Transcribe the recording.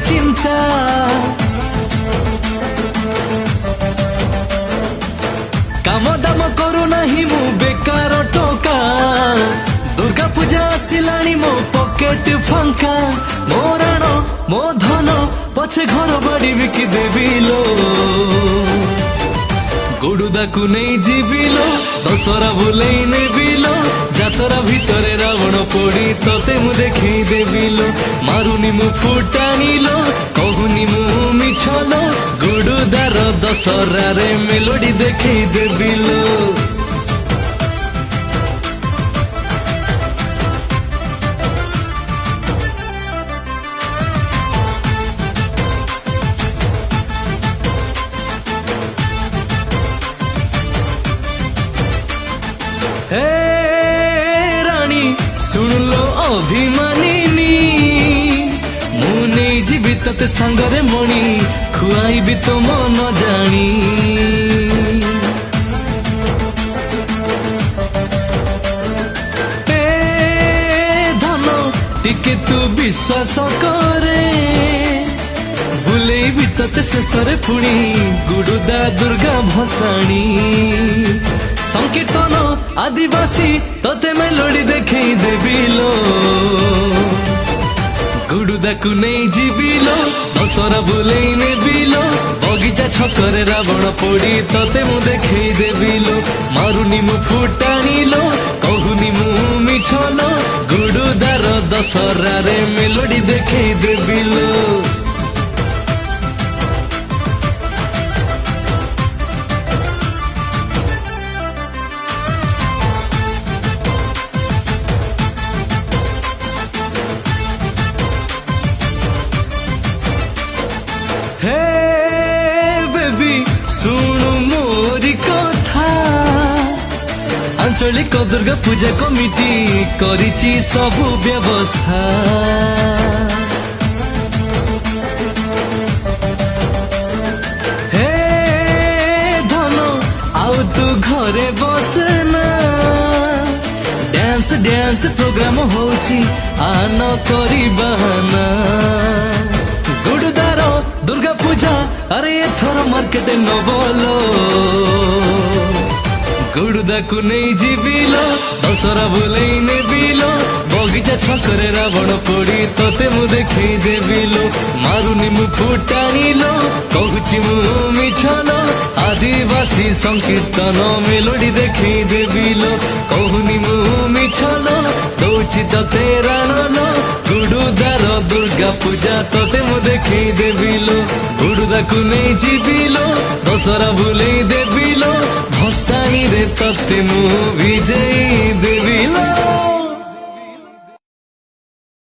चिंता काम दाम करू नहीं मु बेकार टोका दुर्गा पूजा आसिलानी मो पॉकेट फंका मो राण मो धन पछे घर बाड़ी बिकी देविलो गुडुदा को नहीं जीविलो दशहरा बुलाई नेबिलो जातरा भितरे रावण पोड़ी तते मु देखी देविलो मारुनी मु फुटाणीलो कहूनी मु मिछलो गुडुदार दशहरा रे मेलोडी देखी देविलो हे रानी सुन लो अभिमानिनी मुने जीवी तते सांगरे मणि खुआई भी तो मन जानी ए धन टिके तू विश्वास करे भूले भी तते शेषरे पुणी गुडुदा दुर्गा भसाणी संकीर्तन आदिवासी तते मेलोडी देखी देविलो गुडुदा को नहीं जीविलो दशहरा बुलाई नेबिलो बगीचा छकरे रावण पोड़ी तते मु देखी देविलो मारुनी मु फुटाणीलो कहूनी मु मिछलो गुडुदार दशहरा रे मेलोडी देखी देविलो हे बेबी सुनु मोरी कथा आंचलिक दुर्गा पूजा कमिटी करिछि सबु व्यवस्था हे धन आउ तू घरे बसना डांस डांस प्रोग्राम होछि आन करी बहाना गुडुदार दुर्गा पूजा अरे थोर मार्केट न बोलो गुडुदा को नहीं जीविलो दशहरा बुलाई नेबिलो बगीचा छकरे रावण पोड़ी तते मु देखी देविलो मारुनी मु फुटाणीलो कहूची मु मिछलो आदिवासी संकीर्तन मेलोडी देखी देविलो कहूनी मु मिछलो दौची तते राणलो गुडुदार दुर्गा पूजा तते मु देखी देविलो गुडुदा को नहीं जीविलो दशहरा बुलाई देविलो भसाणी रे तते मु विजयी देविलो।